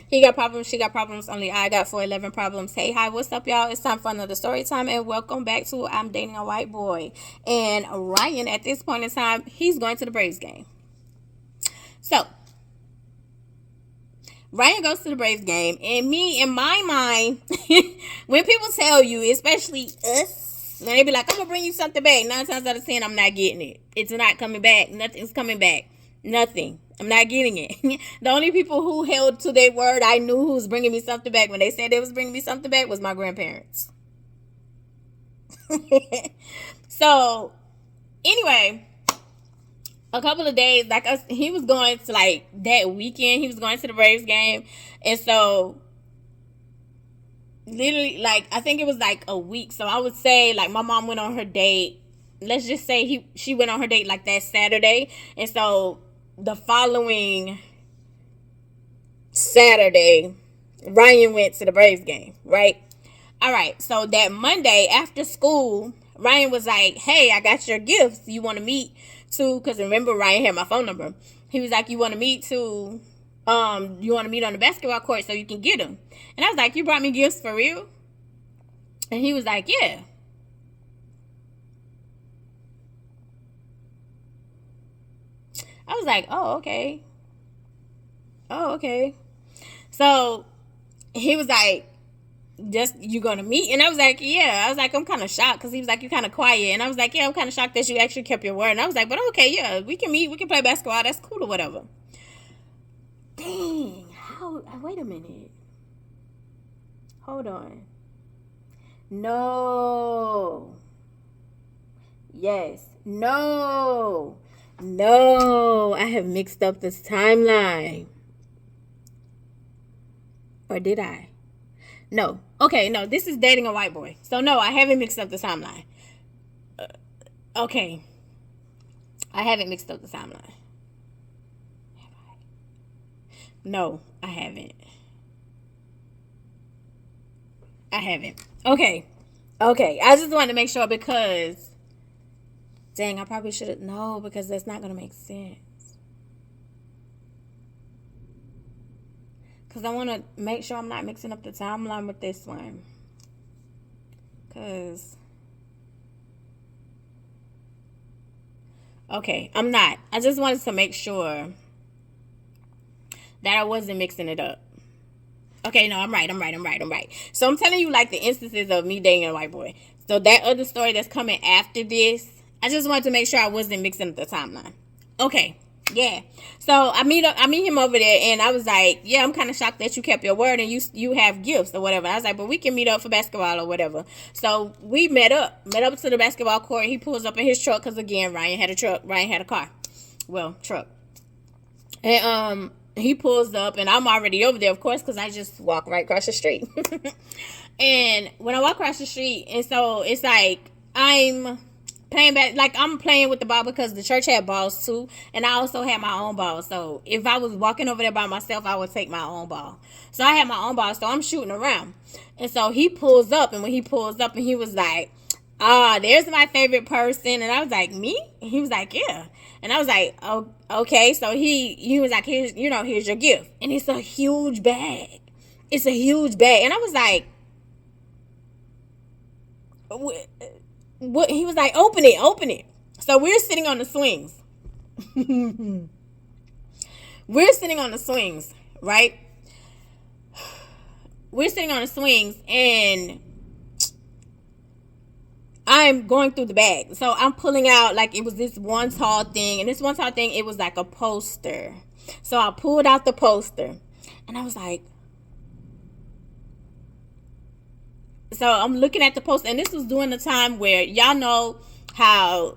He got problems, she got problems, only I got 411 problems. Hey, hi, what's up, y'all? It's time for another story time, and welcome back to I'm Dating a White Boy. And Ryan, at this point in time, he's going to the Braves game. So, Ryan goes to the Braves game, and me, in my mind, when people tell you, especially us, when they be like, I'm gonna bring you something back, 9 times out of 10, I'm not getting it. It's not coming back. Nothing's coming back. Nothing. I'm not getting it. The only people who held to their word, I knew who was bringing me something back when they said they was bringing me something back, was my grandparents. So, anyway, a couple of days, like us, he was going to, like, that weekend, he was going to the Braves game. And so, literally, like, I think it was like a week. So I would say, like, my mom went on her date. Let's just say she went on her date like that Saturday. And so the following Saturday, Ryan went to the Braves game, right? All right. So that Monday after school, Ryan was like, hey, I got your gifts. You want to meet too? Because remember, Ryan had my phone number. He was like, you want to meet too? You want to meet on the basketball court so you can get them? And I was like, you brought me gifts for real? And he was like, yeah. I was like, oh, okay. Oh, okay. So he was like, just you gonna meet? And I was like, yeah. I was like, I'm kind of shocked because he was like, you kind of quiet. And I was like, yeah, I'm kind of shocked that you actually kept your word. And I was like, but okay, yeah, we can meet, we can play basketball. That's cool or whatever. Dang, how? Wait a minute. Hold on. No. Yes. No. No. I have mixed up this timeline. Or did I? No. Okay, no. This is dating a white boy. So, no, I haven't mixed up the timeline. Okay. I haven't mixed up the timeline. Have I? No, I haven't. I haven't. Okay. Okay. I just wanted to make sure because, dang, I probably should have. No, because that's not going to make sense. Because I want to make sure I'm not mixing up the timeline with this one. Because, okay, I'm not. I just wanted to make sure that I wasn't mixing it up. Okay, no, I'm right. So I'm telling you, like, the instances of me dating a white boy. So that other story that's coming after this, I just wanted to make sure I wasn't mixing up the timeline. Okay, yeah. So I meet him over there, and I was like, yeah, I'm kind of shocked that you kept your word and you have gifts or whatever. And I was like, but we can meet up for basketball or whatever. So we met up to the basketball court. He pulls up in his truck because again, Ryan had a car, well, truck, and he pulls up, and I'm already over there, of course, because I just walk right across the street. And when I walk across the street, and so it's like I'm playing with the ball because the church had balls too, and I also had my own ball. So if I was walking over there by myself, I would take my own ball. So I had my own ball, so I'm shooting around. And so he pulls up, and when he pulls up, and he was like, there's my favorite person. And I was like, me? And he was like, yeah. And I was like, oh, okay. So he was like, here's your gift. And it's a huge bag. It's a huge bag. And I was like, what? He was like, open it. So we're sitting on the swings. We're sitting on the swings, right? We're sitting on the swings, and I'm going through the bag. So I'm pulling out, like, it was this one tall thing. And this one tall thing, it was like a poster. So I pulled out the poster. And I was like, so I'm looking at the poster. And this was during the time where, y'all know how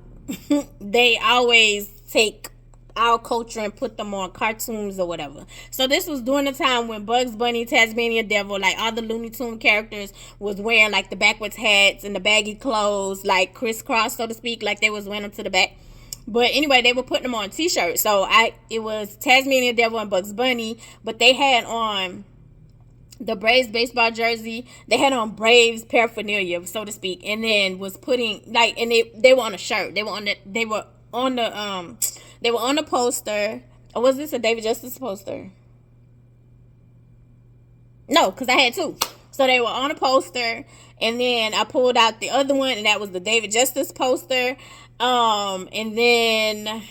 they always take our culture and put them on cartoons or whatever. So this was during the time when Bugs Bunny, Tasmanian Devil, like all the Looney Tune characters was wearing like the backwards hats and the baggy clothes, like crisscross, so to speak, like they was wearing them to the back. But anyway, they were putting them on t-shirts. So it was Tasmanian Devil and Bugs Bunny, but they had on the Braves baseball jersey. They had on Braves paraphernalia, so to speak, and then was putting like, and they were on a shirt. They were on the poster. Or was this a David Justice poster? No, because I had two. So they were on a poster, and then I pulled out the other one, and that was the David Justice poster. And then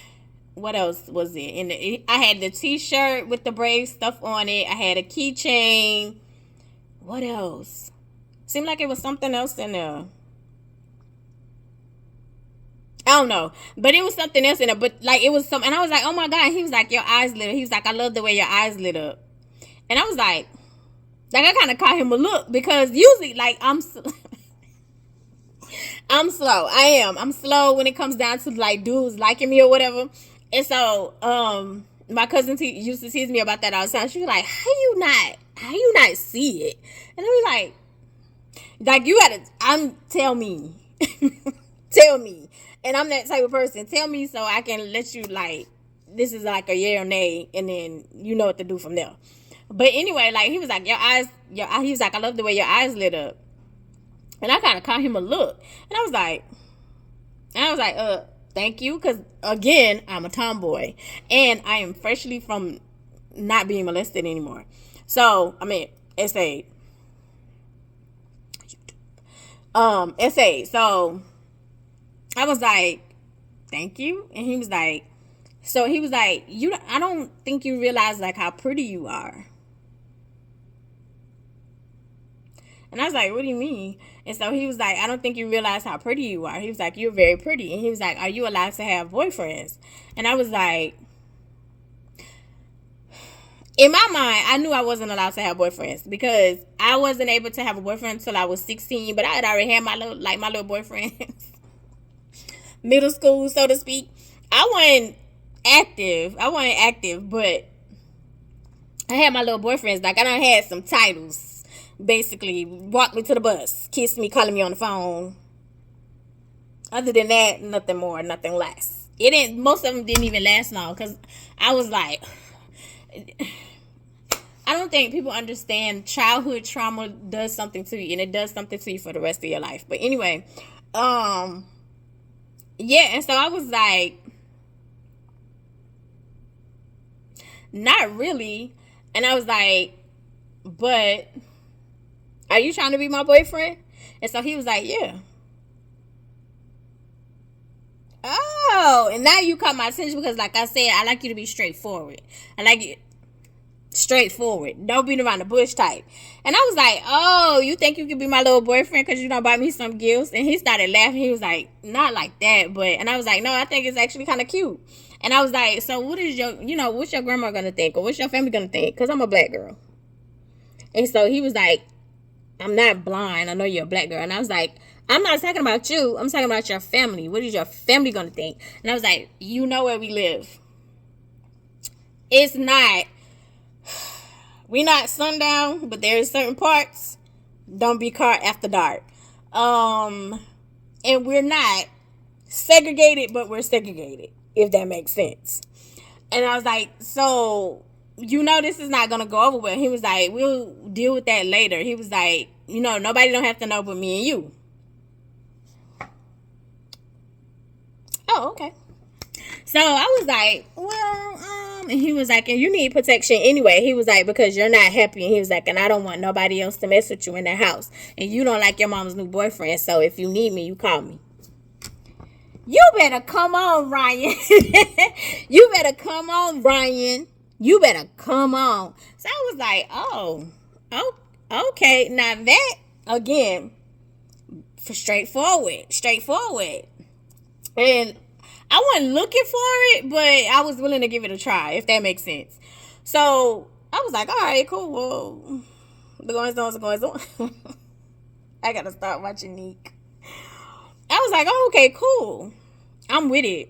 what else was it? And I had the T-shirt with the Brave stuff on it. I had a keychain. What else? Seemed like it was something else in there. I don't know, but it was something else in there. But like it was some, and I was like, oh my god. And he was like, your eyes lit up. He was like, I love the way your eyes lit up. And I was like I kind of caught him a look, because usually like I'm slow. I'm slow when it comes down to like dudes liking me or whatever. And so my cousin used to tease me about that all the time. She was like, how you not see it? And I was like you gotta tell me. Tell me. And I'm that type of person. Tell me so I can let you, like, this is like a yeah or nay, and then you know what to do from there. But anyway, like, he was like, he was like, I love the way your eyes lit up. And I kind of caught him a look. And I was like, thank you. Because, again, I'm a tomboy. And I am freshly from not being molested anymore. So, I mean, essay. So, I was like, thank you. And he was like, I don't think you realize, like, how pretty you are. And I was like, what do you mean? And so he was like, I don't think you realize how pretty you are. He was like, you're very pretty. And he was like, are you allowed to have boyfriends? And I was like, in my mind, I knew I wasn't allowed to have boyfriends, because I wasn't able to have a boyfriend until I was 16, but I had already had my little boyfriends. Middle school, so to speak. I wasn't active, but I had my little boyfriends. Like, I done had some titles. Basically, walked me to the bus, kissed me, calling me on the phone. Other than that, nothing more, nothing less. Most of them didn't even last long, because I was like, I don't think people understand childhood trauma does something to you, and it does something to you for the rest of your life. But anyway, yeah, and so I was like, not really. And I was like, but are you trying to be my boyfriend? And so he was like, yeah. Oh, and now you caught my attention, because like I said, I like you to be straightforward. I like you straightforward. Don't beat around the bush type. And I was like, oh, you think you could be my little boyfriend because you don't buy me some gifts? And he started laughing. He was like, not like that, but, and I was like, no, I think it's actually kind of cute. And I was like, so what is what's your grandma gonna think, or what's your family gonna think? Because I'm a black girl. And so he was like, I'm not blind. I know you're a black girl. And I was like, I'm not talking about you. I'm talking about your family. What is your family going to think? And I was like, you know where we live. It's not, we not sundown, but there's certain parts. Don't be caught after dark. And we're not segregated, but we're segregated, if that makes sense. And I was like, so, this is not going to go over well. He was like, we'll deal with that later. He was like, nobody don't have to know but me and you. Oh, okay. So I was like, well, and he was like, and you need protection anyway. He was like, because you're not happy. And he was like, and I don't want nobody else to mess with you in that house. And you don't like your mom's new boyfriend. So if you need me, you call me. You better come on, Ryan. You better come on, Ryan. You better come on. So I was like, oh, okay. Now that, again, for straightforward. And I wasn't looking for it, but I was willing to give it a try, if that makes sense. So I was like, all right, cool. Well, the goings on. I got to start watching Neek. I was like, oh, okay, cool. I'm with it.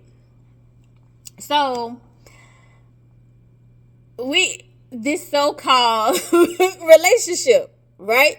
So this so-called relationship, right?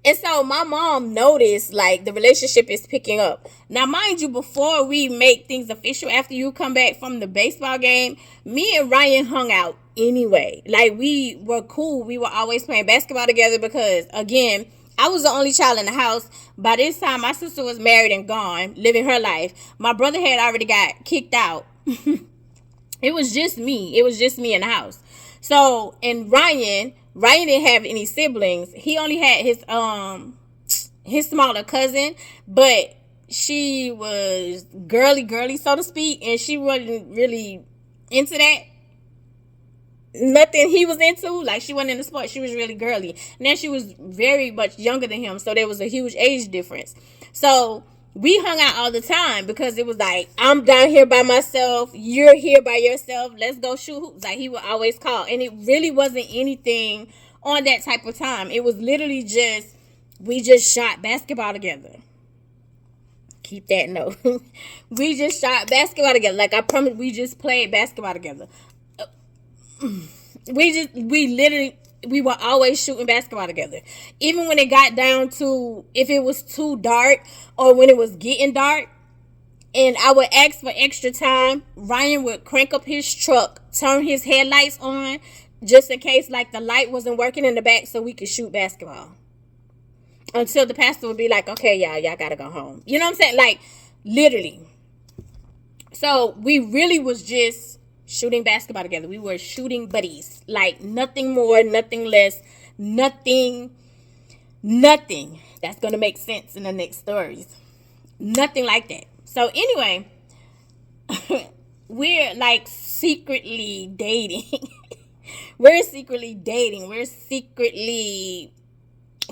And so my mom noticed, like, the relationship is picking up. Now, mind you, before we make things official, after you come back from the baseball game, me and Ryan hung out anyway. Like, we were cool. We were always playing basketball together because, again, I was the only child in the house. By this time, my sister was married and gone, living her life. My brother had already got kicked out. It was just me. It was just me in the house. So, and Ryan Ryan didn't have any siblings. He only had his smaller cousin, but she was girly, so to speak, and she wasn't really into that. Nothing he was into. Like, she wasn't into sports. She was really girly. And then she was very much younger than him, so there was a huge age difference. So we hung out all the time because it was like, I'm down here by myself, you're here by yourself, let's go shoot hoops. Like, he would always call. And it really wasn't anything on that type of time. It was literally just, we just shot basketball together. Keep that note. We just shot basketball together. Like, I promise, we just played basketball together. We were always shooting basketball together. Even when it got down to, if it was too dark or when it was getting dark and I would ask for extra time, Ryan would crank up his truck, turn his headlights on, just in case like the light wasn't working in the back so we could shoot basketball. Until the pastor would be like, okay, y'all gotta go home. You know what I'm saying? Like, literally. So we really was just shooting basketball together. We were shooting buddies. Like, nothing more, nothing less, nothing that's gonna make sense in the next stories. Nothing like that. So anyway, we're like secretly dating. We're secretly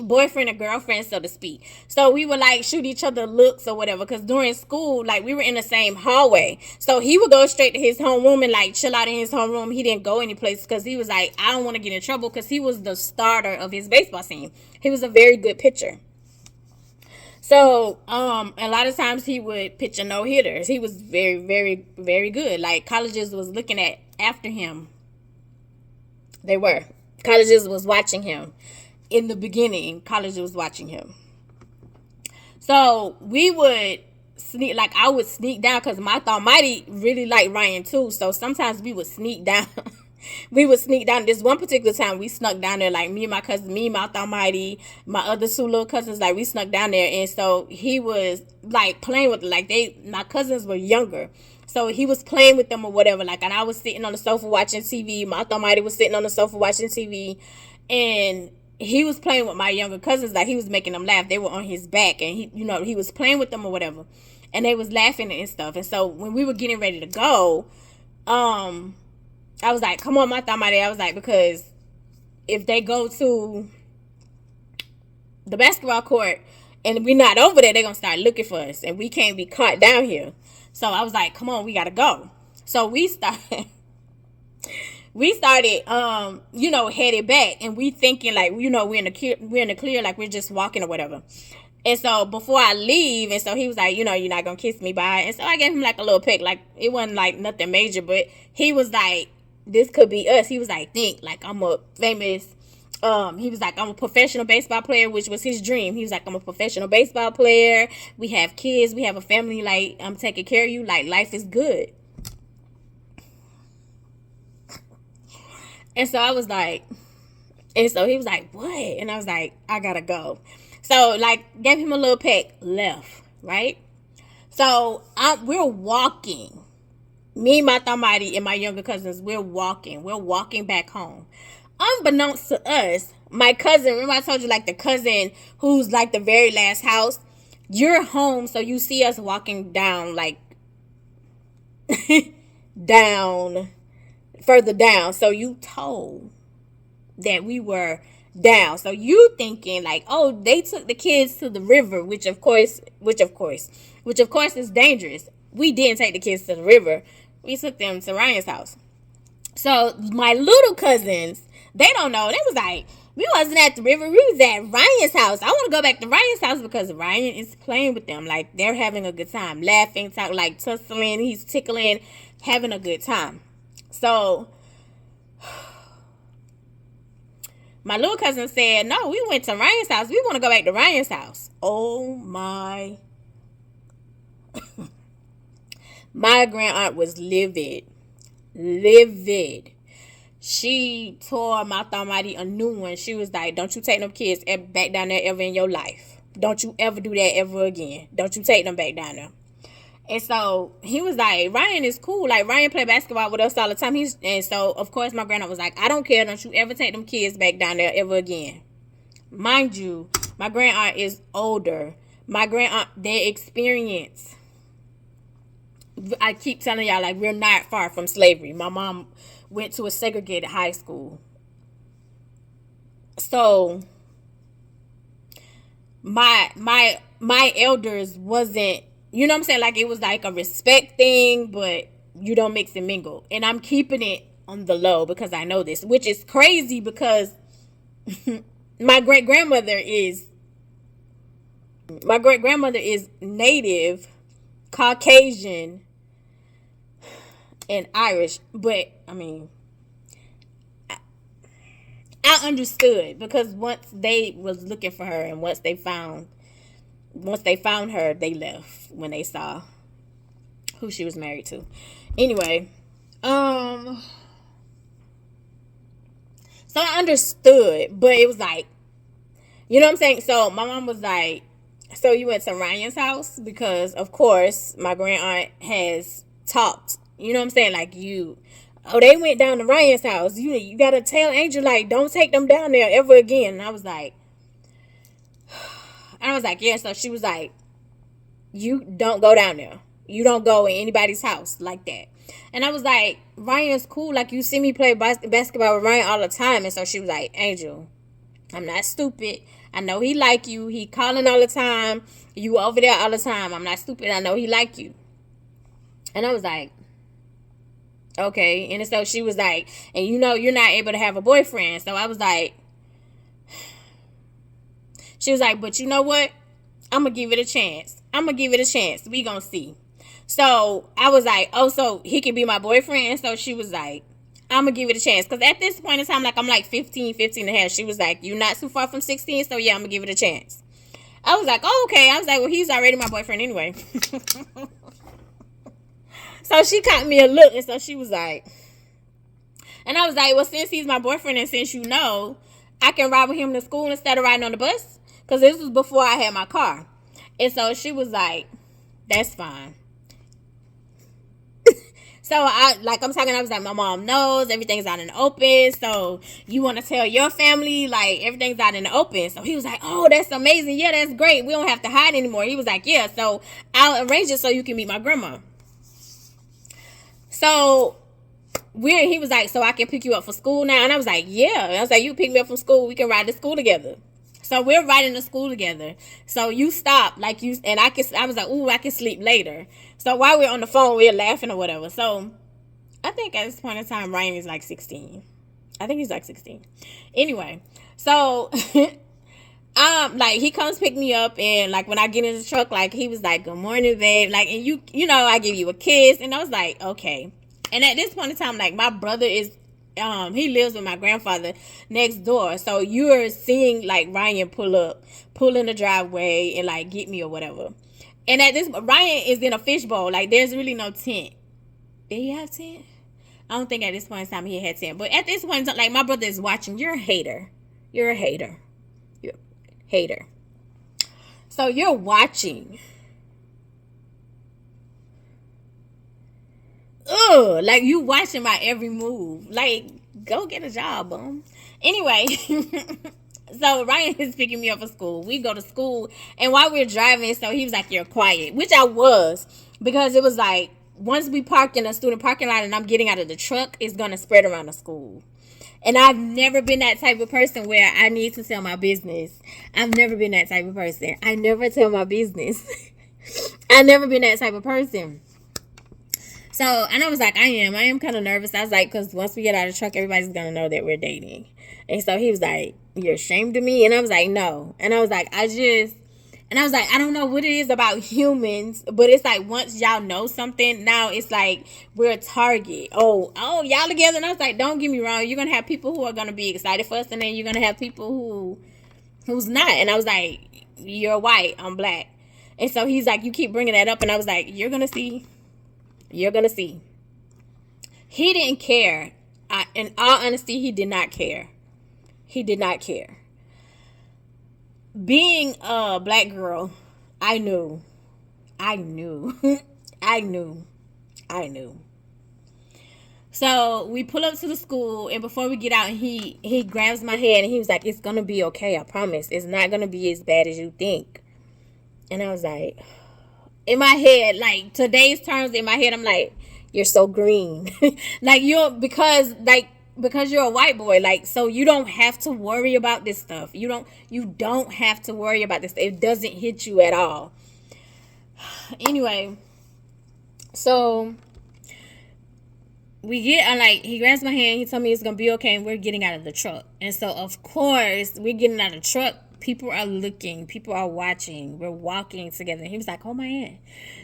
boyfriend and girlfriend, so to speak. So we would like shoot each other looks or whatever, because during school, like, we were in the same hallway. So he would go straight to his homeroom and like chill out in his homeroom. He didn't go any place because he was like, I don't want to get in trouble, because he was the starter of his baseball team. He was a very good pitcher. So a lot of times he would pitch a no-hitters. He was very, very, very good. Like, colleges was looking after him. They were. Colleges was watching him. In the beginning, college was watching him. So we would sneak, like, I would sneak down because my Almighty really liked Ryan too. So sometimes we would sneak down. This one particular time we snuck down there, like, me and my cousin, me, my Almighty, my other two little cousins, like, we snuck down there. And so he was like playing with, like, my cousins were younger. So he was playing with them or whatever. Like, and I was sitting on the sofa watching TV. My Almighty was sitting on the sofa watching TV. And he was playing with my younger cousins, like, he was making them laugh. They were on his back, and he was playing with them or whatever, and they was laughing and stuff. And so when we were getting ready to go, I was like, come on, my Almighty. I was like, because if they go to the basketball court and we're not over there, they're gonna start looking for us, and we can't be caught down here. So I was like, come on, we gotta go. So we started headed back, and we thinking like, we're in the clear, like, we're just walking or whatever. And so before I leave, and so he was like, you're not gonna kiss me, bye. And so I gave him like a little peck. Like, it wasn't like nothing major, but he was like, this could be us. He was like, think, like, I'm a famous, he was like, I'm a professional baseball player, which was his dream. He was like, I'm a professional baseball player. We have kids, we have a family, like, I'm taking care of you, like, life is good. And so I was like, and so he was like, what? And I was like, I gotta go. So, like, gave him a little peck, left, right? So we're walking. Me, my Almighty, and my younger cousins, we're walking back home. Unbeknownst to us, my cousin, remember I told you, like, the cousin who's like the very last house, you're home, so you see us walking down, like, further down. So you told that we were down. So you thinking like, oh, they took the kids to the river, which of course is dangerous. We didn't take the kids to the river. We took them to Ryan's house. So my little cousins, they don't know. They was like, we wasn't at the river. We was at Ryan's house. I want to go back to Ryan's house because Ryan is playing with them. Like, they're having a good time, laughing, talking, like, tussling. He's tickling, having a good time. So my little cousin said, no, we went to Ryan's house. We want to go back to Ryan's house. Oh my. My grandaunt was livid. She tore my Almighty a new one. She was like, don't you take them kids back down there ever in your life. Don't you ever do that ever again. Don't you take them back down there. And so he was like, Ryan is cool. Like, Ryan play basketball with us all the time. And so, of course, my grandma was like, I don't care. Don't you ever take them kids back down there ever again. Mind you, my grandaunt is older. My grandaunt, their experience. I keep telling y'all, like, we're not far from slavery. My mom went to a segregated high school. So, my elders wasn't, you know what I'm saying? Like, it was like a respect thing, but you don't mix and mingle. And I'm keeping it on the low because I know this, which is crazy because my great grandmother is Native, Caucasian, and Irish. But I mean, I understood because once they was looking for her and once they found her, they left when they saw who she was married to. Anyway, so I understood, but it was like, you know what I'm saying? So my mom was like, so you went to Ryan's house? Because of course my grandaunt has talked, you know what I'm saying? Like, they went down to Ryan's house. You gotta tell Angel, like, don't take them down there ever again. And I was like, yeah. So she was like, you don't go down there. You don't go in anybody's house like that. And I was like, Ryan's cool. Like, you see me play basketball with Ryan all the time. And so she was like, Angel, I'm not stupid. I know he like you. He calling all the time. You over there all the time. I'm not stupid. I know he like you. And I was like, okay. And so she was like, and you know you're not able to have a boyfriend. So I was like, she was like, but you know what? I'm going to give it a chance. We going to see. So I was like, oh, so he can be my boyfriend? And so she was like, I'm going to give it a chance. Because at this point in time, like, I'm like 15 and a half. She was like, you're not too far from 16. So yeah, I'm going to give it a chance. I was like, oh, okay. I was like, well, he's already my boyfriend anyway. So she caught me a look. And so she was like, and I was like, well, since he's my boyfriend and since you know, I can ride with him to school instead of riding on the bus. Because this was before I had my car. And so she was like, that's fine. So I was like, my mom knows everything's out in the open. So you want to tell your family, like, everything's out in the open. So he was like, oh, that's amazing. Yeah, that's great. We don't have to hide anymore. He was like, yeah, so I'll arrange it so you can meet my grandma. So he was like, so I can pick you up for school now? And I was like, yeah. And I was like, you pick me up from school. We can ride to school together. So we're riding to school together. So you stop, like, and I was like, ooh, I can sleep later. So while we're on the phone, we're laughing or whatever. So I think at this point in time, Ryan is like 16. I think he's like 16. Anyway, so like, he comes pick me up, and like, when I get in the truck, like, he was like, good morning, babe. Like, and you know, I give you a kiss. And I was like, okay. And at this point in time, like, my brother is, he lives with my grandfather next door. So you're seeing, like, Ryan pull in the driveway and, like, get me or whatever. And Ryan is in a fishbowl. Like, there's really no tent. Did he have tent? I don't think at this point in time he had tent. But at this point in time, like, my brother is watching. You're a hater. So you're watching. Ugh, like, you watching my every move. Like, go get a job, bum. Anyway, so Ryan is picking me up for school. We go to school, and while we're driving, so he was like, you're quiet, which I was, because it was like, once we parked in a student parking lot and I'm getting out of the truck, it's going to spread around the school. And I've never been that type of person where I need to tell my business. I've never been that type of person. I never tell my business. I've never been that type of person. So, and I was like, I am kind of nervous. I was like, because once we get out of the truck, everybody's going to know that we're dating. And so he was like, you're ashamed of me? And I was like, no. And I was like, I don't know what it is about humans, but it's like, once y'all know something, now it's like, we're a target. Oh, y'all together? And I was like, don't get me wrong. You're going to have people who are going to be excited for us, and then you're going to have people who's not. And I was like, you're white, I'm black. And so he's like, you keep bringing that up. And I was like, you're going to see. You're going to see. He didn't care. In all honesty, he did not care. He did not care. Being a black girl, I knew I knew. So we pull up to the school, and before we get out, he grabs my hand and he was like, "It's gonna be okay. I promise. It's not gonna be as bad as you think." And I was like, in my head, like today's terms, in my head, I'm like, "You're so green." Like because you're a white boy, like, so you don't have to worry about this stuff. You don't have to worry about this. It doesn't hit you at all. Anyway, so we get, like, he grabs my hand, he told me it's gonna be okay, and we're getting out of the truck. And so of course we're getting out of the truck, people are looking, people are watching, we're walking together, and he was like, "Hold my hand."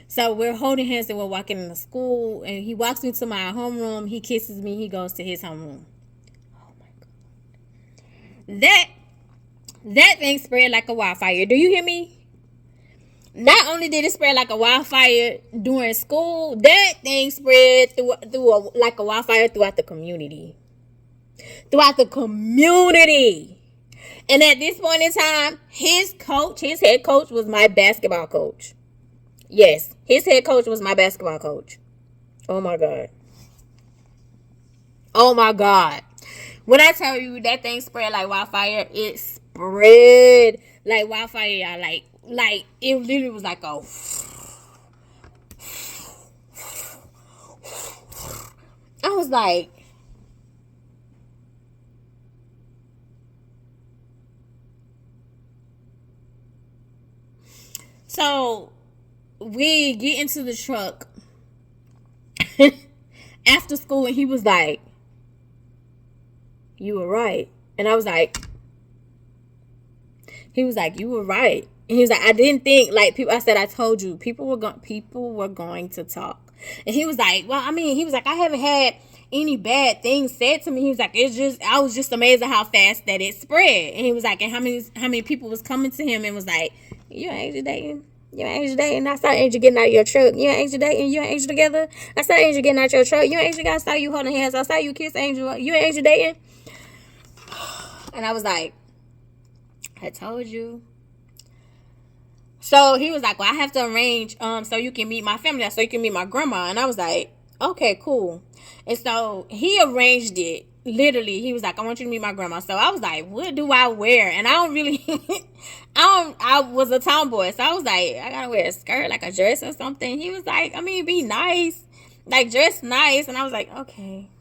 So we're holding hands and we're walking in the school, and he walks me to my homeroom, he kisses me, he goes to his homeroom. Oh my God. That thing spread like a wildfire. Do you hear me? Not only did it spread like a wildfire during school, that thing spread like a wildfire throughout the community. And at this point in time, his head coach was my basketball coach. Yes, his head coach was my basketball coach. Oh my God. When I tell you that thing spread like wildfire, it spread like wildfire, y'all. Like it literally was like a. I was like, so we get into the truck after school, and he was like, "You were right." And I was like, "You were right." And he was like, "I didn't think, like, people," I said, "I told you, people were going to talk." And he was like, "Well, I mean," he was like, "I haven't had any bad things said to me." He was like, I was just amazed at how fast that it spread." And he was like, and how many people was coming to him and was like, "You ain't Angel dating? You ain't Angel dating? I saw Angel getting out of your truck. You ain't Angel dating? You ain't Angel together? I saw Angel getting out your truck. You ain't Angel? I saw you holding hands. I saw you kiss Angel. You ain't Angel dating?" And I was like, "I told you." So he was like, "Well, I have to arrange so you can meet my family, so you can meet my grandma." And I was like, "Okay, cool." And so he arranged it. Literally, he was like, "I want you to meet my grandma." So I was like, "What do I wear?" And I don't really, I was a tomboy. So I was like, "I gotta wear a skirt, like a dress or something." He was like, "I mean, be nice, like dress nice." And I was like, "Okay."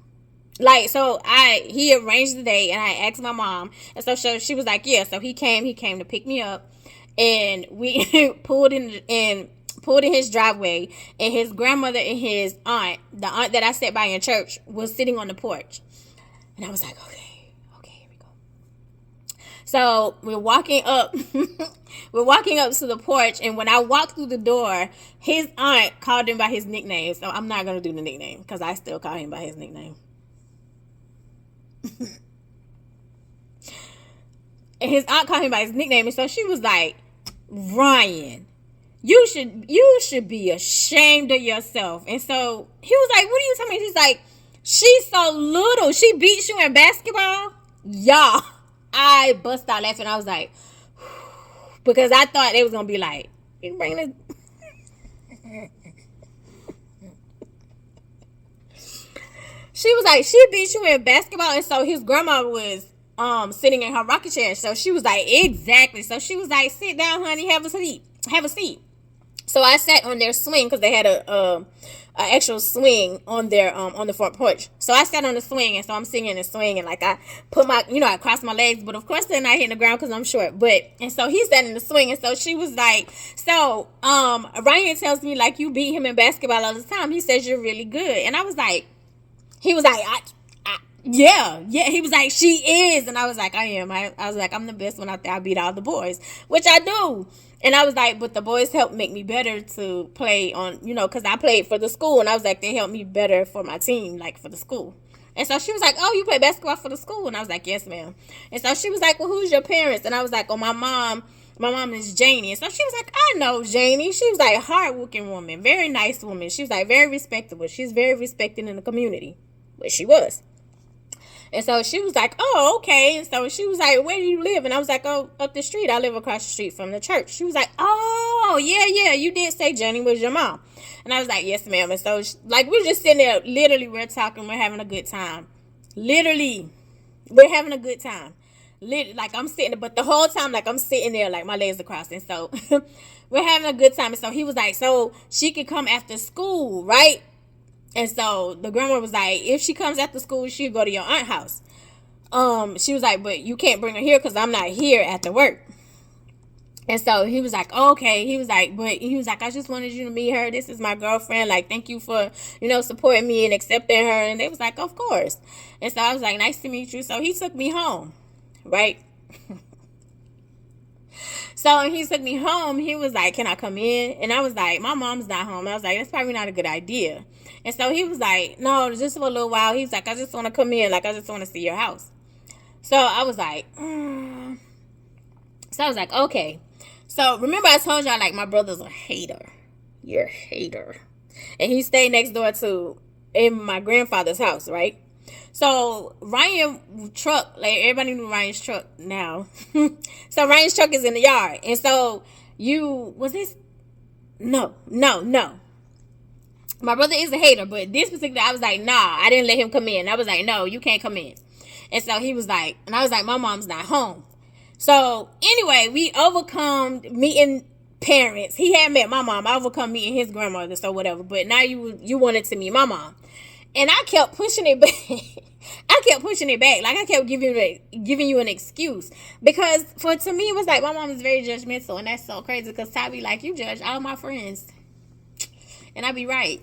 Like, so he arranged the day, and I asked my mom. And so she was like, "Yeah." So he came to pick me up. And we pulled in his driveway, and his grandmother and his aunt, the aunt that I sat by in church, was sitting on the porch. And I was like, okay, here we go. So we're walking up to the porch, and when I walked through the door, his aunt called him by his nickname. So I'm not gonna do the nickname because I still call him by his nickname. And his aunt called him by his nickname, and so she was like, "Ryan, you should be ashamed of yourself." And so he was like, "What are you talking about?" He's like, "She's so little. She beats you in basketball." Y'all, I bust out laughing. I was like, because I thought they was gonna be like, "You bring this." She was like, "She beat you in basketball." And so his grandma was sitting in her rocking chair. So she was like, "Exactly." So she was like, "Sit down, honey, have a seat." So I sat on their swing, because they had a actual swing on their on the front porch. So I sat on the swing, and so I'm sitting in the swing, and like I put my, I crossed my legs, but of course they're not hitting the ground because I'm short. And so he sat in the swing, and so she was like, "So Ryan tells me, like, you beat him in basketball all the time. He says you're really good." And I was like, he was like, yeah. He was like, "She is." And I was like, "I am." I was like, "I'm the best one out there. I beat all the boys," which I do. And I was like, "But the boys helped make me better to play on, because I played for the school." And I was like, "They helped me better for my team, like for the school." And so she was like, "Oh, you play basketball for the school?" And I was like, "Yes, ma'am." And so she was like, "Well, who's your parents?" And I was like, "Oh, my mom is Janie." And so she was like, "I know Janie." She was like, hard-working woman, very nice woman. She was like, very respectable. She's very respected in the community, which she was. And so she was like, "Oh, okay." And so she was like, "Where do you live?" And I was like, "Oh, up the street. I live across the street from the church." She was like, "Oh, oh, yeah, you did say Jenny was your mom. And I was like, yes, ma'am. And so, like, we're just sitting there. Literally, we're talking. We're having a good time. Literally, we're having a good time. Like, I'm sitting there. But the whole time, like, I'm sitting there, like, my legs are crossed. And so, we're having a good time. And so, he was like, so, she could come after school, right? And so, the grandma was like, if she comes after school, she'll go to your aunt's house. She was like, but you can't bring her here because I'm not here after work. And so he was like, oh, okay. He was like, I just wanted you to meet her. This is my girlfriend. Like, thank you for, supporting me and accepting her. And they was like, of course. And so I was like, nice to meet you. So he took me home, right? So when he took me home, he was like, can I come in? And I was like, my mom's not home. I was like, that's probably not a good idea. And so he was like, no, just for a little while. He was like, I just want to come in. Like, I just want to see your house. So I was like, So I was like, okay. So remember I told y'all, like, my brother's a hater. You're a hater. And he stayed next door to in my grandfather's house, right? So Ryan's truck, like, everybody knew Ryan's truck now. So Ryan's truck is in the yard. And so no. My brother is a hater, but this particular, I was like, nah, I didn't let him come in. I was like, no, you can't come in. And so he was like, and I was like, my mom's not home. So anyway, we overcome meeting parents. He had met my mom. I overcome meeting his grandmother, so whatever. But now you wanted to meet my mom. And I kept pushing it back. Like, I kept giving you an excuse. Because to me, it was like, my mom is very judgmental. And that's so crazy. Because Ty be like, you judge all my friends. And I be right.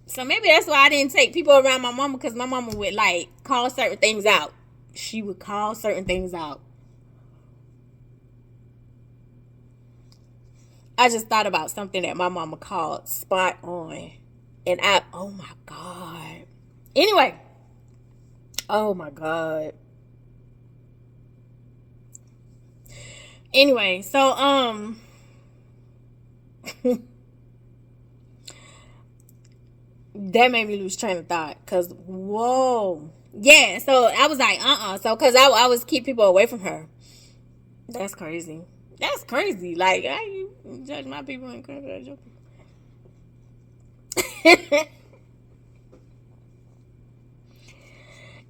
So maybe that's why I didn't take people around my mama. Because my mama would, like, call certain things out. She would call certain things out. I just thought about something that my mama called spot on. And oh my God. Anyway. Oh my God. Anyway, so, that made me lose train of thought. Cause, whoa. Yeah, so I was like, So, cause I always keep people away from her. That's crazy. That's crazy. Like, how you judge my people and judge your people?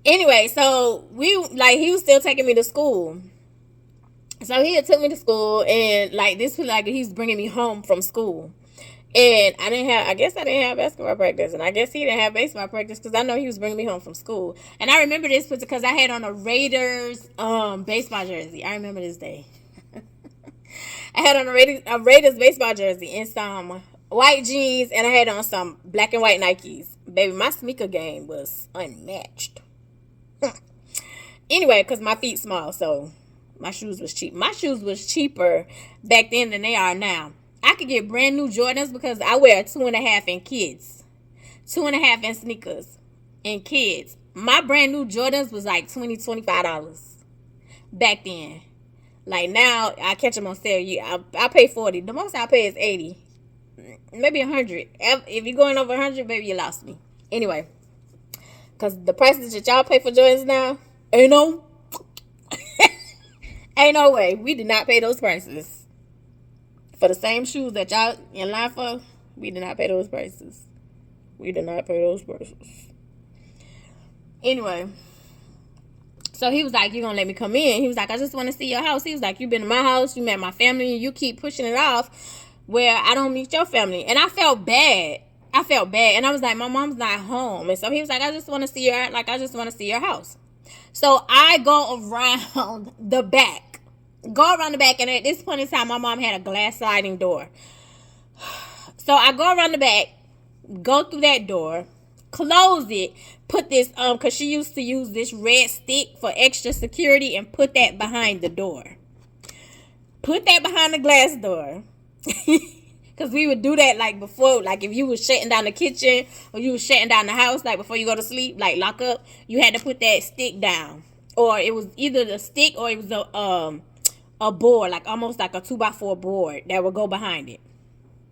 Anyway, so he was still taking me to school. So he had took me to school, and like this was like he's bringing me home from school. And I guess I didn't have basketball practice, and I guess he didn't have baseball practice because I know he was bringing me home from school. And I remember this because I had on a Raiders baseball jersey. I remember this day. I had on a Raiders baseball jersey and some white jeans, and I had on some black and white Nikes. Baby, my sneaker game was unmatched. Anyway, because my feet small, so my shoes was cheap. My shoes was cheaper back then than they are now. I could get brand new Jordans because I wear 2.5 in kids. 2.5 in sneakers in kids. My brand new Jordans was like $20-$25 back then. Like now, I catch them on sale. I pay $40. The most I pay is $80. Maybe $100. If you're going over $100, baby, you lost me. Anyway, because the prices that y'all pay for Jordans now, ain't no way. We did not pay those prices. For the same shoes that y'all in line for, we did not pay those prices. Anyway. So he was like, you gonna let me come in? He was like, I just want to see your house. He was like, you been to my house, you met my family, and you keep pushing it off where I don't meet your family. And I felt bad. And I was like, my mom's not home. And so he was like, I just want to see your house. So I go around the back. And at this point in time, my mom had a glass sliding door. So I go around the back, go through that door, close it, put this, because she used to use this red stick for extra security, and put that behind the door. Put that behind the glass door. Because we would do that, like, before, like, if you was shutting down the kitchen, or you was shutting down the house, like, before you go to sleep, like, lock up, you had to put that stick down. Or it was either the stick, or it was a board, like, almost like a 2x4 board that would go behind it.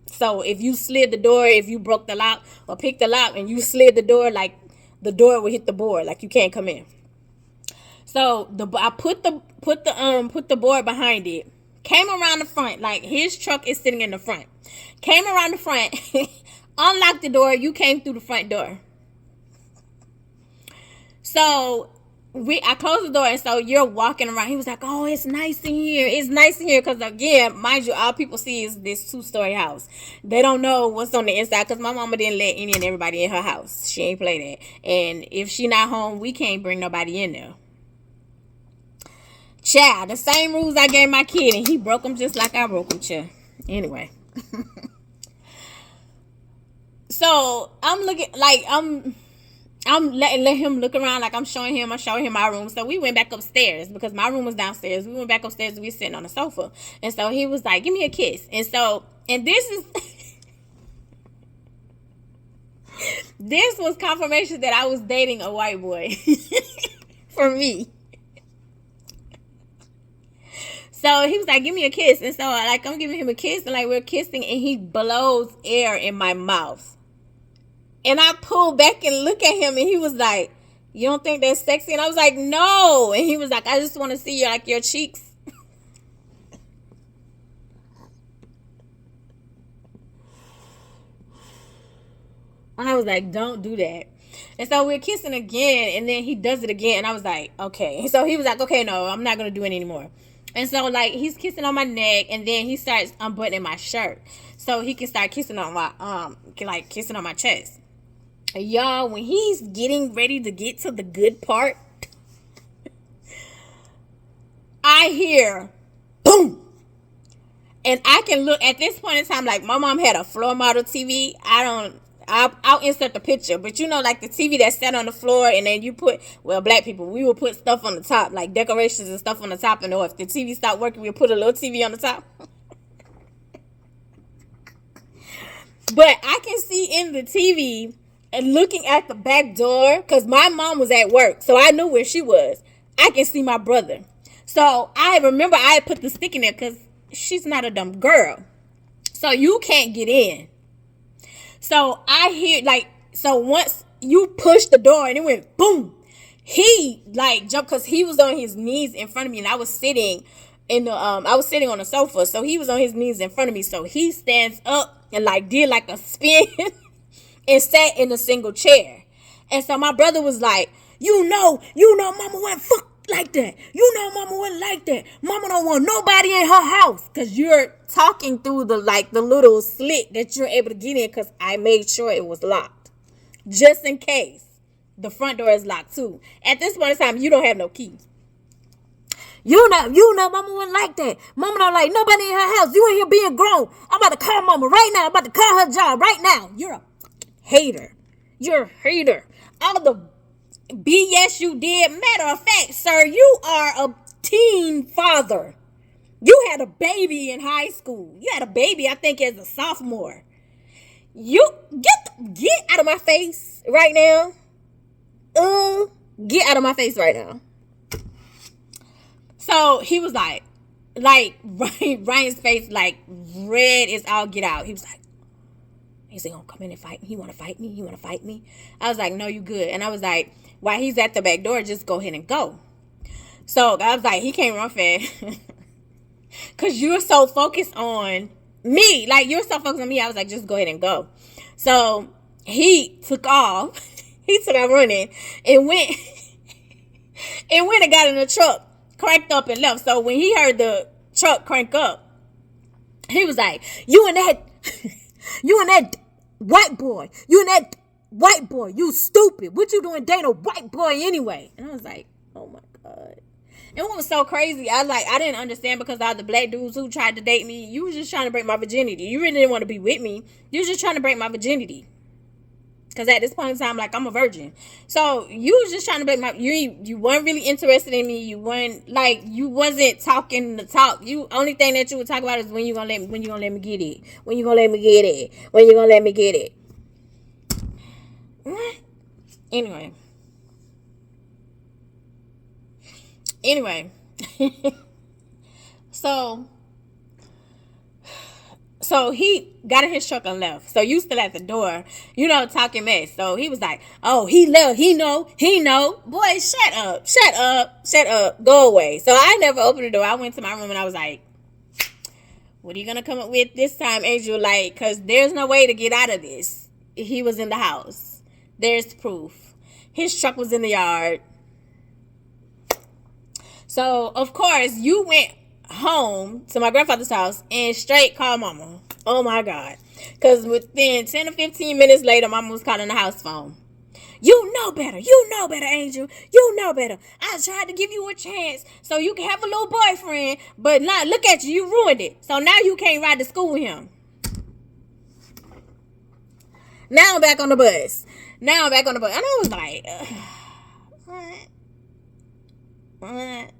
So if you slid the door, if you broke the lock or picked the lock and you slid the door, like, the door would hit the board, like you can't come in. So I put the board behind it, Came around the front, like his truck is sitting in the front. Came around the front, unlocked the door. You came through the front door. So I closed the door, and so you're walking around. He was like, "Oh, it's nice in here. It's nice in here." Because again, mind you, all people see is this 2-story house. They don't know what's on the inside. Because my mama didn't let any and everybody in her house. She ain't play that. And if she not home, we can't bring nobody in there. Child, the same rules I gave my kid, and he broke them just like I broke them. Child. Anyway, so I'm looking like I'm letting him look around, like I'm showing him my room. So we went back upstairs because my room was downstairs. We went back upstairs and we were sitting on the sofa. And so he was like, "Give me a kiss." And this is this was confirmation that I was dating a white boy for me. So he was like, "Give me a kiss." And so like I'm giving him a kiss, and like we're kissing, and he blows air in my mouth. And I pulled back and look at him, and he was like, "You don't think that's sexy?" And I was like, "No." And he was like, "I just want to see your cheeks." And I was like, "Don't do that." And so we're kissing again, and then he does it again, and I was like, "Okay." So he was like, "Okay, no, I'm not gonna do it anymore." And so like he's kissing on my neck, and then he starts unbuttoning my shirt so he can start kissing on my kissing on my chest. Y'all, when he's getting ready to get to the good part, I hear boom. And I can look at this point in time, like my mom had a floor model TV. I'll insert the picture, but you know, like the TV that sat on the floor, and then you put, well, black people, we would put stuff on the top, like decorations and stuff on the top, and or if the TV stopped working, we'll put a little TV on the top. But I can see in the TV and looking at the back door, because my mom was at work, so I knew where she was. I can see my brother. So I remember I put the stick in there because she's not a dumb girl. So you can't get in. So I hear, like, so once you push the door and it went boom, he like jumped because he was on his knees in front of me, and I was sitting on the sofa. So he was on his knees in front of me. So he stands up and like did like a spin and sat in a single chair. And so my brother was like, you know, mama wouldn't fuck like that. You know, mama wouldn't like that. Mama don't want nobody in her house. Because you're talking through the little slit that you're able to get in, because I made sure it was locked. Just in case. The front door is locked too. At this point in time, you don't have no keys. You know, mama wouldn't like that. Mama don't like nobody in her house. You in here being grown. I'm about to call mama right now. I'm about to call her job right now. You're a hater. You're a hater. All the BS you did. Matter of fact, sir, you are a teen father. You had a baby in high school. You had a baby, I think, as a sophomore. You get out of my face right now. Get out of my face right now. So he was like Ryan's face like red as all get out. He was like, "Is he gonna come in and fight me? He wanna fight me? You wanna fight me?" I was like, "No, you good." And I was like, while he's at the back door, just go ahead and go. So I was like, he can't run fast. Cause you're so focused on me. Like you're so focused on me. I was like, just go ahead and go. So he took off. He took off running and went and got in the truck, cranked up and left. So when he heard the truck crank up, he was like, you and that white boy, you stupid. What you doing dating a white boy anyway? And I was like, oh my God. And what was so crazy, I didn't understand, because all the black dudes who tried to date me, you was just trying to break my virginity. You really didn't want to be with me. You was just trying to break my virginity. Because at this point in time, like, I'm a virgin. So you was just trying to break my, you weren't really interested in me. You wasn't talking the talk. Only thing that you would talk about is when you gonna let me get it. When you gonna let me get it. When you gonna let me get it. Anyway. So he got in his truck and left. So you still at the door, talking mess. So he was like, oh, he left. He know. Boy, shut up. Go away. So I never opened the door. I went to my room and I was like, What are you gonna come up with this time, Angel? Like, cause there's no way to get out of this. He was in the house. There's proof. His truck was in the yard. So of course you went home to my grandfather's house and straight called mama. Oh my God. Cause within 10 or 15 minutes later, mama was calling the house phone. You know better. You know better, Angel. You know better. I tried to give you a chance so you can have a little boyfriend, but now look at you. You ruined it. So now you can't ride to school with him. Now I'm back on the bus. And I was like, what?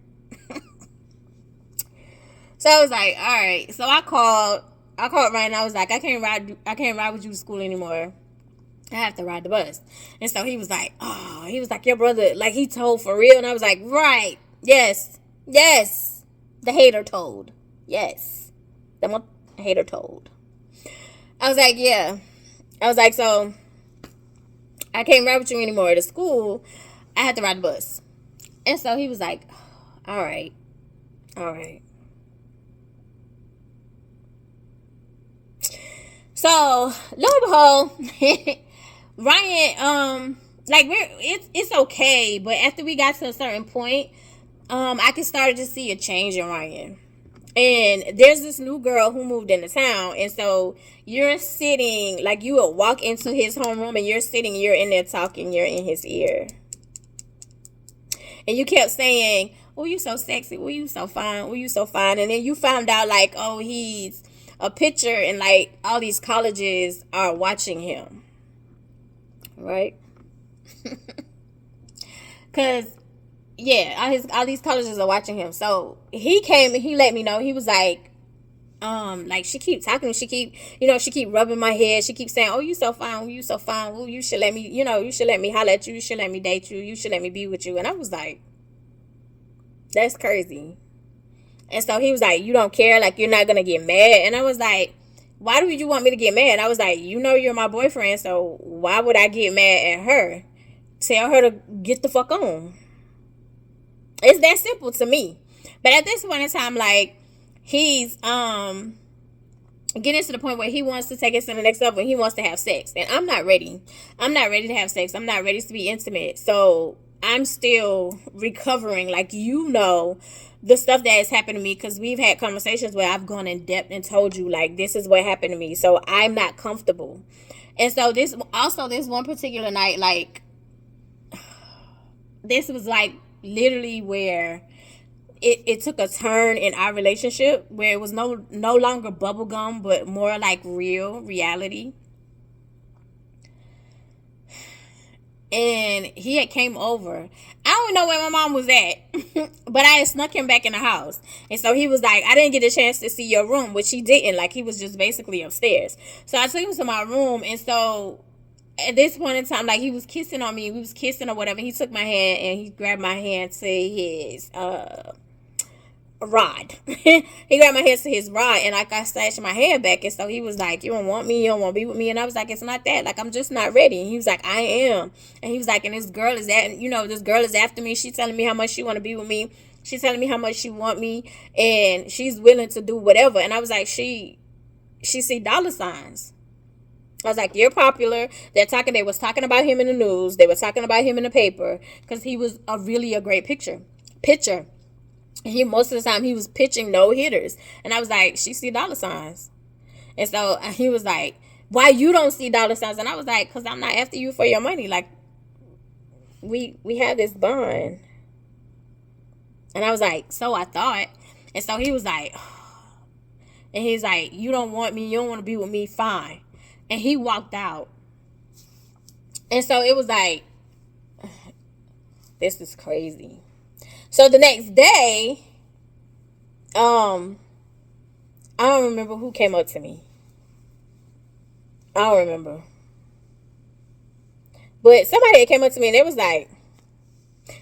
So I was like, all right. So I called Ryan and I was like, I can't ride with you to school anymore. I have to ride the bus. And so he was like, your brother, like, he told for real. And I was like, right. Yes. The hater told. Yes. The one hater told. I was like, yeah. I was like, so I can't ride with you anymore to school. I had to ride the bus. And so he was like, all right. So lo and behold, Ryan, like, it's okay, but after we got to a certain point, I could start to see a change in Ryan. And there's this new girl who moved into town, and so you're sitting, like, you would walk into his homeroom, and you're sitting, you're in there talking, you're in his ear, and you kept saying, "Oh, you so sexy. Oh, you so fine. Oh, you so fine." And then you found out, like, oh, he's a pitcher, and like all these colleges are watching him. Right? Cause all these colleges are watching him. So he came and he let me know. He was like she keep talking, she keep rubbing my head. She keeps saying, "Oh, you so fine, oh, you so fine. Oh, you should let me, you should let me holler at you, you should let me date you, you should let me be with you." And I was like, that's crazy. And so he was like, "You don't care, like, you're not gonna get mad?" And I was like, "Why do you want me to get mad?" I was like, "You're my boyfriend, so why would I get mad at her? Tell her to get the fuck on." It's that simple to me. But at this point in time, like, he's getting to the point where he wants to take it to the next level and he wants to have sex. And I'm not ready. I'm not ready to have sex. I'm not ready to be intimate. So I'm still recovering, like, the stuff that has happened to me, because we've had conversations where I've gone in depth and told you, like, this is what happened to me. So I'm not comfortable. And so this one particular night, like, this was like literally where it took a turn in our relationship, where it was no longer bubblegum, but more like real reality. And he had came over. I don't know where my mom was at, but I had snuck him back in the house. And so he was like, "I didn't get a chance to see your room," which he didn't. Like, he was just basically upstairs. So I took him to my room. And so at this point in time, like, he was kissing on me. We was kissing or whatever. He took my hand and he grabbed my hand to his rod. He grabbed my hand to his rod, and like, I snatched my hand back. And so he was like, "You don't want me? You don't want to be with me?" And I was like, "It's not that. Like, I'm just not ready." And he was like, "I am." And he was like, "And this girl is after me. She's telling me how much she want to be with me. She's telling me how much she want me, and she's willing to do whatever." And I was like, she see dollar signs. I was like, "You're popular." They was talking about him in the news. They were talking about him in the paper, because he was a great pitcher. Most of the time he was pitching no hitters. And I was like, "She see dollar signs." And so he was like, "Why you don't see dollar signs?" And I was like, "Because I'm not after you for your money. Like, we have this bond." And I was like, "So I thought." And so he was like, and he's like, "You don't want me. You don't want to be with me. Fine." And he walked out. And so it was like, this is crazy. So the next day, I don't remember who came up to me. I don't remember. But somebody came up to me and it was like,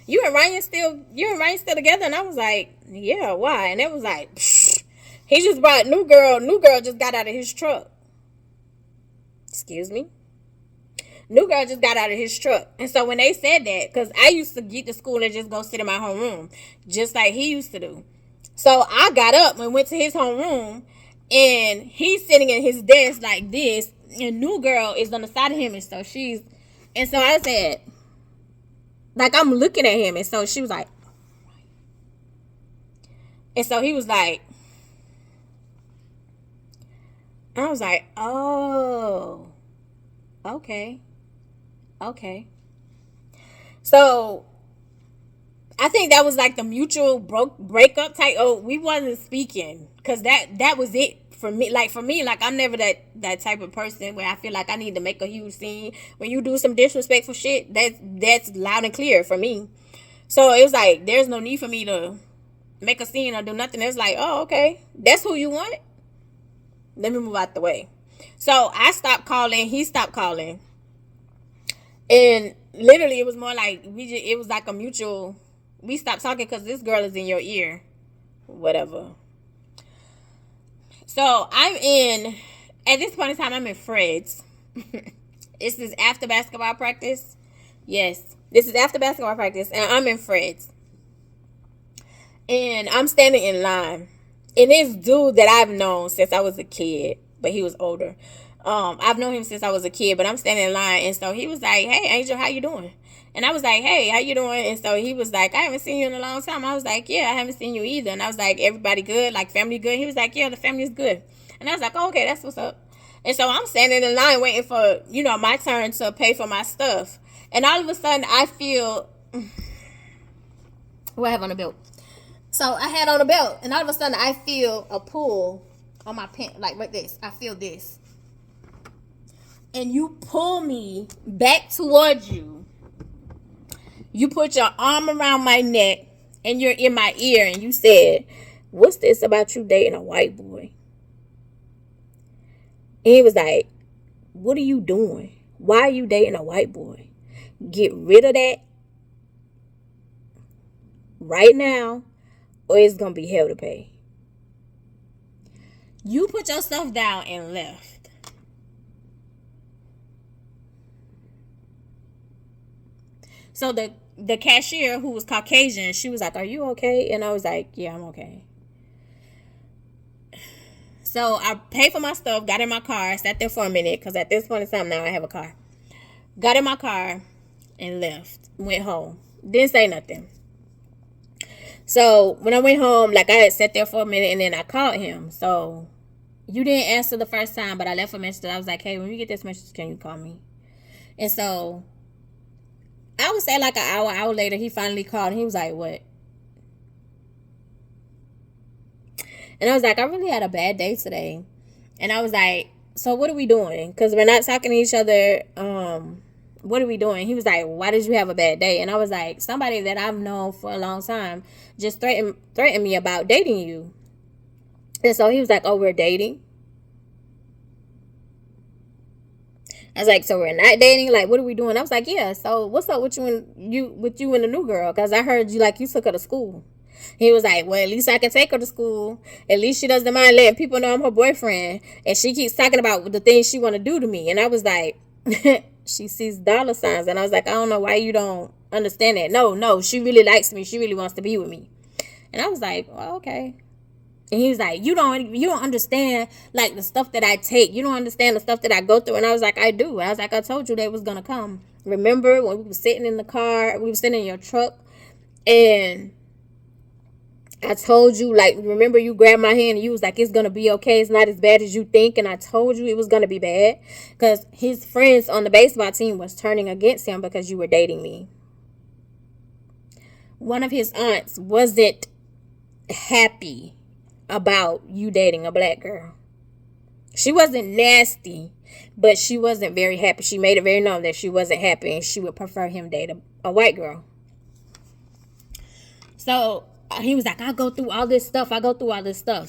you and Ryan still together?" And I was like, "Yeah, why?" And it was like, psh, he just brought new girl just got out of his truck. Excuse me? New girl just got out of his truck. And so when they said that, because I used to get to school and just go sit in my homeroom, just like he used to do. So I got up and went to his homeroom, And he's sitting at his desk like this, and new girl is on the side of him, and so I said, like, I'm looking at him, and so she was like, and so he was like, and I was like, oh, okay. So I think that was like the mutual breakup type. Oh, we wasn't speaking because that was it for me. Like for me, like I'm never that type of person where I feel like I need to make a huge scene. When you do some disrespectful shit, that's loud and clear for me. So it was like there's no need for me to make a scene or do nothing. It was like, oh, okay, that's who you wanted. Let me move out the way. So I stopped calling. He stopped calling. And literally, it was more like it was like a mutual. We stopped talking because this girl is in your ear, whatever. So at this point in time, I'm in Fred's. This is after basketball practice. Yes, this is after basketball practice, and I'm in Fred's. And I'm standing in line. And this dude that I've known since I was a kid, but he was older. I've known him since I was a kid, but I'm standing in line. And so he was like, hey, Angel, how you doing? And I was like, hey, how you doing? And so he was like, I haven't seen you in a long time. I was like, yeah, I haven't seen you either. And I was like, everybody good? Like, family good? He was like, yeah, the family's good. And I was like, oh, okay, that's what's up. And so I'm standing in line waiting for, my turn to pay for my stuff. And all of a sudden, I feel, what I have on the belt? So I had on a belt, and all of a sudden, I feel a pull on my pants, like this. I feel this. And you pull me back towards you. You put your arm around my neck, and you're in my ear, and you said, what's this about you dating a white boy? And he was like, what are you doing? Why are you dating a white boy? Get rid of that right now, or it's going to be hell to pay. You put yourself down and left. So the cashier, who was Caucasian, she was like, are you okay? And I was like, yeah, I'm okay. So I paid for my stuff, got in my car, sat there for a minute, because at this point in time now I have a car. Got in my car and left. Went home. Didn't say nothing. So when I went home, like I had sat there for a minute and then I called him. So you didn't answer the first time, but I left a message. I was like, hey, when you get this message, can you call me? And so I would say like an hour later, he finally called and he was like, what? And I was like, I really had a bad day today. And I was like, so what are we doing? Because we're not talking to each other. What are we doing? He was like, why did you have a bad day? And I was like, somebody that I've known for a long time just threatened me about dating you. And so he was like, oh, we're dating? I was like, so we're not dating? Like, what are we doing? I was like, yeah. So what's up with you and the new girl? Because I heard you took her to school. He was like, well, at least I can take her to school. At least she doesn't mind letting people know I'm her boyfriend. And she keeps talking about the things she want to do to me. And I was like, she sees dollar signs. And I was like, I don't know why you don't understand that. No, she really likes me. She really wants to be with me. And I was like, well, okay. And he was like, you don't understand like the stuff that I take. You don't understand the stuff that I go through. And I was like, I do. I was like, I told you they was going to come. Remember when we were sitting in the car, we were sitting in your truck, and I told you, like, remember you grabbed my hand and you was like, it's going to be okay. It's not as bad as you think. And I told you it was going to be bad because his friends on the baseball team was turning against him because you were dating me. One of his aunts wasn't happy about you dating a black girl. She wasn't nasty, but she wasn't very happy. She made it very known that she wasn't happy and she would prefer him date a white girl. So he was like, I go through all this stuff.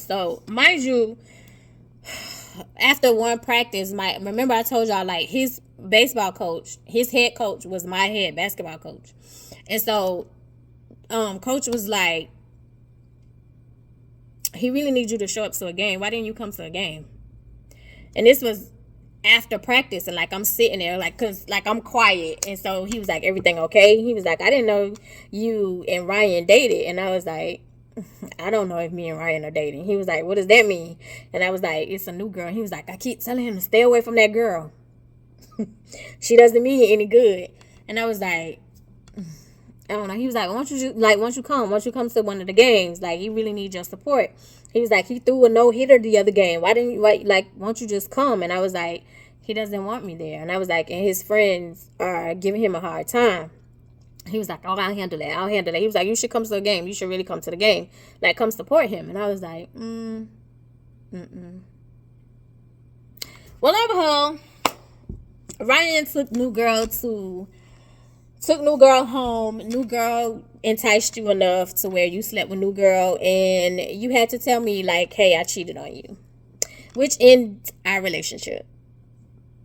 So, mind you, after one practice, remember I told y'all, like, his baseball coach, his head coach was my head basketball coach. And so, coach was like, he really needs you to show up to a game. Why didn't you come to a game? And this was after practice, and like I'm sitting there like, cause like I'm quiet. And so he was like, everything okay? He was like, I didn't know you and Ryan dated. And I was like, I don't know if me and Ryan are dating. He was like, what does that mean? And I was like, it's a new girl. He was like, I keep telling him to stay away from that girl. She doesn't mean any good. And I was like, I don't know. He was like, why don't you come to one of the games? Like, he really needs your support. He was like, he threw a no-hitter the other game. Why don't you just come? And I was like, he doesn't want me there. And I was like, and his friends are giving him a hard time. He was like, oh, I'll handle that. He was like, you should come to the game. You should really come to the game. Like, come support him. And I was like, Well, overall, Ryan took new girl home. New girl enticed you enough to where you slept with new girl. And you had to tell me, like, hey, I cheated on you. Which ended our relationship.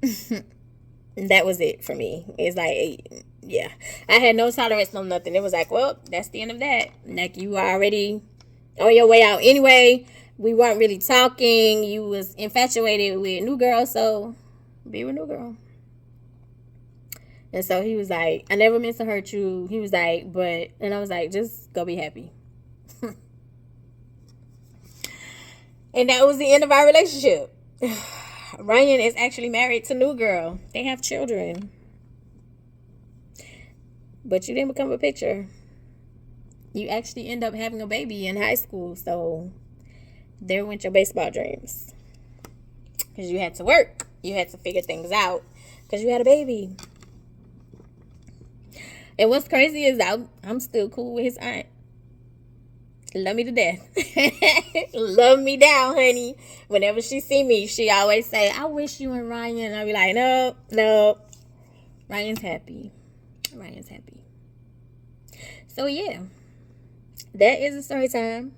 That was it for me. It's like, yeah, I had no tolerance, no nothing. It was like, well, that's the end of that. Like, you were already on your way out anyway. We weren't really talking. You was infatuated with new girl, so be with new girl. And so he was like, I never meant to hurt you. He was like, and I was like, just go be happy. And that was the end of our relationship. Ryan is actually married to new girl. They have children. But you didn't become a picture. You actually end up having a baby in high school. So there went your baseball dreams. Because you had to work. You had to figure things out. Because you had a baby. And what's crazy is I'm still cool with his aunt. Love me to death. Love me down, honey. Whenever she see me, she always say, I wish you and Ryan. I'll be like, no. Ryan's happy. So, yeah. That is the story time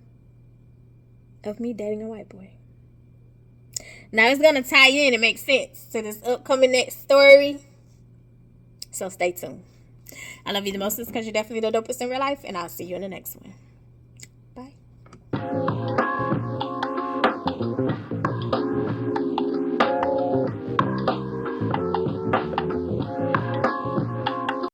of me dating a white boy. Now, it's going to tie in and make sense to this upcoming next story. So, stay tuned. I love you the most because you're definitely the dopest in real life. And I'll see you in the next one. Bye.